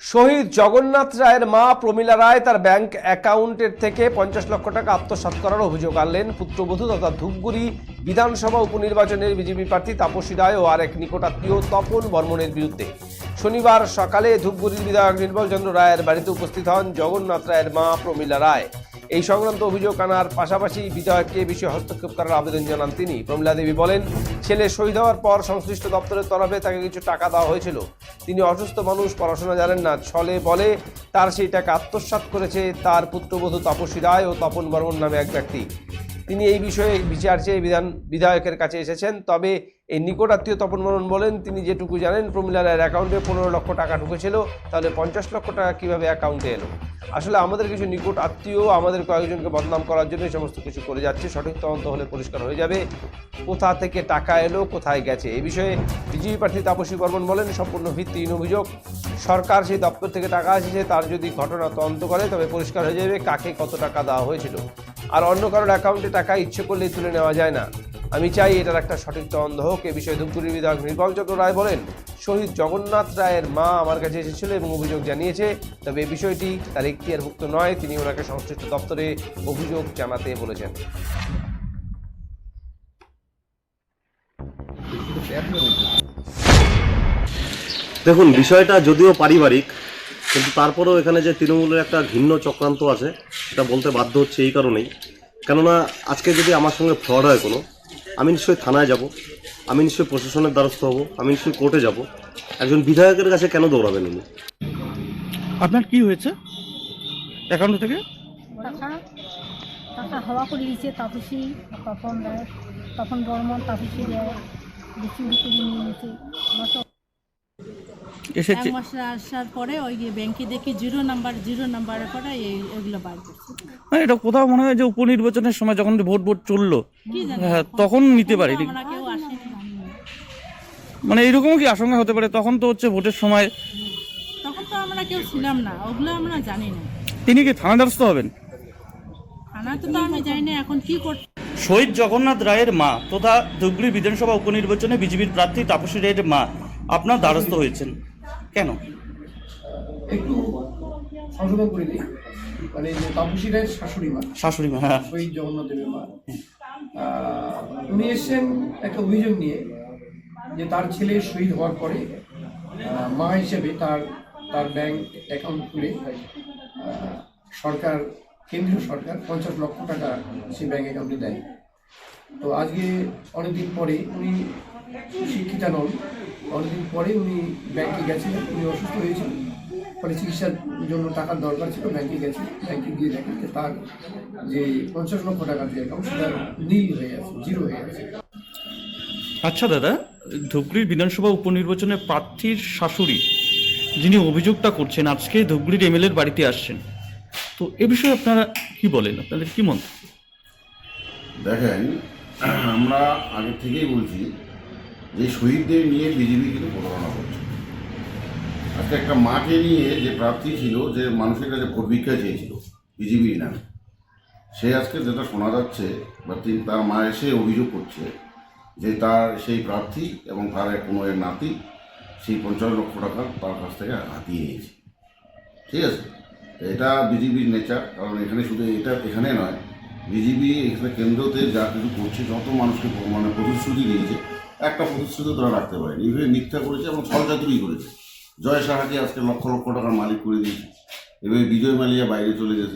শহীদ জগন্নাথ রায়ের মা প্রমীলা রায় তার ব্যাংক অ্যাকাউন্টের থেকে 50 লক্ষ টাকা আত্মসাৎ করার অভিযোগ আনলেন পুত্রবধূ তথা ধূপগুড়ি বিধানসভা উপনির্বাচনের বিজেপি প্রার্থী তাপসী রায় ও আরেক নিকটাত্মীয় তপন বর্মনের বিরুদ্ধে। শনিবার সকালে ধূপগুড়ির বিধায়ক নির্মল চন্দ্র রায়ের বাড়িতে উপস্থিত হন জগন্নাথ রায়ের মা প্রমীলা রায়। এই সংক্রান্ত অভিযোগ আনার পাশাপাশি বিধায়ককে বিষয়ে হস্তক্ষেপ করার আবেদন জানান তিনি। প্রমীলা দেবী বলেন, ছেলে শহীদ হওয়ার পর সংশ্লিষ্ট দপ্তরের তরফে তাকে কিছু টাকা দেওয়া হয়েছিল। তিনি অসুস্থ মানুষ, পড়াশোনা জানেন না, ছলে বলে তার সেই টাকা আত্মসাৎ করেছে তার পুত্রবধূ তাপসী রায় ও তপন বর্মন নামে এক ব্যক্তি। তিনি এই বিষয়ে বিচার চেয়ে বিধায়কের কাছে এসেছেন। তবে এই নিকটাত্মীয় তপন বর্মন বলেন, তিনি যেটুকু জানেন প্রমীলা রায়ের অ্যাকাউন্টে 15 লক্ষ টাকা ঢুকেছিল, তাহলে 50 লক্ষ টাকা কীভাবে অ্যাকাউন্টে এলো? আসলে আমাদের কিছু নিকট আত্মীয় আমাদের কয়েকজনকে বদনাম করার জন্য এই সমস্ত কিছু করে যাচ্ছে। সঠিক তদন্ত হলে পরিষ্কার হয়ে যাবে কোথা থেকে টাকা এলো, কোথায় গেছে। এই বিষয়ে বিজেপি প্রার্থী তাপসী বর্মন বলেন, সম্পূর্ণ ভিত্তিহীন অভিযোগ। সরকার সেই দপ্তর থেকে টাকা এসেছে, তার যদি ঘটনা তদন্ত করে তবে পরিষ্কার হয়ে যাবে কাকে কত টাকা দেওয়া হয়েছিল। আর অন্য কারোর অ্যাকাউন্টে টাকা ইচ্ছে করলেই তুলে নেওয়া যায় না। আমি চাই এটার একটা সঠিক তদন্ত হোক। এ বিষয়ে ধূপগুড়ির বিধায়ক নির্মল চন্দ্র রায় বলেন, শহীদ জগন্নাথ রায়ের মা আমার কাছে এসেছিল এবং অভিযোগ জানিয়েছে, তবে এই বিষয়টি তার এখতিয়ারভুক্ত নয়। তিনি ওনাকে সংশ্লিষ্ট দপ্তরে অভিযোগ জানাতে বলেছেন। দেখুন, বিষয়টা যদিও পারিবারিক, কিন্তু তারপরেও এখানে যে তৃণমূলের একটা ঘৃণ্য চক্রান্ত আছে সেটা বলতে বাধ্য হচ্ছে এই কারণেই, কেননা আজকে যদি আমার সঙ্গে ফ্রড হয় কোনো, আমি নিশ্চয়ই থানায় যাব, আমি নিশ্চয়ই প্রশাসনের দ্বারস্থ হব, আমি নিশ্চয়ই কোর্টে যাব। একজন বিধায়কের কাছে কেন দৌড়াবেন উনি? আপনার কি হয়েছে অ্যাকাউন্ট থেকে? টাকা টাকা হাওয়া করে দিয়েছে তাপসী, তপন রায়, তপন বর্মন, তাপসী রায় বেশি করে নিয়ে নিয়েছে। এসেছে এক মাস আসার পরে ওই ব্যাংকে দেখি জিরো নাম্বারে করে এগুলো বার করছে। মানে এটা কোথাও মনে হয় যে উপনির্বাচনের সময় যখন ভোট চললো, কি জানি হ্যাঁ, তখন নিতে পারিনি। আমরা কেউ আসেনি, জানি না। মানে এইরকমও কি আশঙ্কা হতে পারে? তখন তো হচ্ছে ভোটের সময়, তখন তো আমরা কেউ ছিলাম না, ওগুলো আমরা জানি না। তিনি কি থানা দ্বারস্থ হবেন? থানাতে তো আমি জানি না এখন কি করতে। শহীদ জগন্নাথ রায়ের মা তথা ধূপগুড়ি বিধানসভা উপনির্বাচনে বিজেপির প্রার্থী তাপসী রায়ের মা আপনার দ্বারস্থ হয়েছেন কেন? একটু সংশোধন করে দিই, মানে যে তাপসী রায়ের শাশুড়ি মা, হ্যাঁ, শহীদ জগন্নাথ দেবের মা, উনি এসেছেন একটা অভিযোগ নিয়ে যে তার ছেলে শহীদ হওয়ার পরে মা হিসেবে তার ব্যাংক অ্যাকাউন্ট খুলে কেন্দ্রীয় সরকার 50 লক্ষ টাকা সেই ব্যাংক অ্যাকাউন্টে দেয়। তো আজকে অনেকদিন পরে উনি শিক্ষিতা নন, অনেকদিন পরে উনি ব্যাংকে গেছিলেন, উনি অসুস্থ হয়েছিলেন, ফলে চিকিৎসার জন্য টাকার দরকার ছিল, ব্যাংকে গেছে, ব্যাংকে গিয়ে দেখেন যে তার যে 50 লক্ষ টাকার যে অ্যাকাউন্ট সেটা নীল হয়ে আছে, জিরো হয়ে আছে। আচ্ছা দাদা, ধূপগুড়ির বিধানসভা উপনির্বাচনে প্রার্থীর শাশুড়ি যিনি অভিযোগটা করছেন আজকে ধূপগুড়ির এমএলএর বাড়িতে আসছেন, তো এ বিষয়ে আপনারা কি বলেন, আপনাদের কি মন্তব্য? দেখেন, আমরা আগে থেকেই বলছি যে শহীদদের নিয়ে বিজেপি কিন্তু প্রতারণা করছে। আজকে একটা মাকে নিয়ে যে প্রার্থী ছিল, যে মানুষের কাছে ভোট ভিক্ষা চেয়েছিল বিজেপির নামে, সে আজকে যেটা শোনা যাচ্ছে বা তার মা এসে অভিযোগ করছে যে তার সেই প্রার্থী এবং তার কোনো এক নাতি সেই 50 লক্ষ টাকা তার কাছ থেকে হাতিয়ে নিয়েছে। ঠিক আছে, এটা বিজেপির নেচার। কারণ এখানে শুধু এখানে নয়, বিজেপি এখানে কেন্দ্রতে যা কিছু করছে, যত মানুষকে মানে প্রতিশ্রুতি দিয়েছে, একটা প্রতিশ্রুতি তারা রাখতে পারেনি। এইভাবে মিথ্যা করেছে এবং ছলচাতুরি করেছে। জয় সাহাকে আজকে লক্ষ লক্ষ টাকার মালিক করে দিয়েছে, এভাবে বিজয় মালিয়া বাইরে চলে গেছে।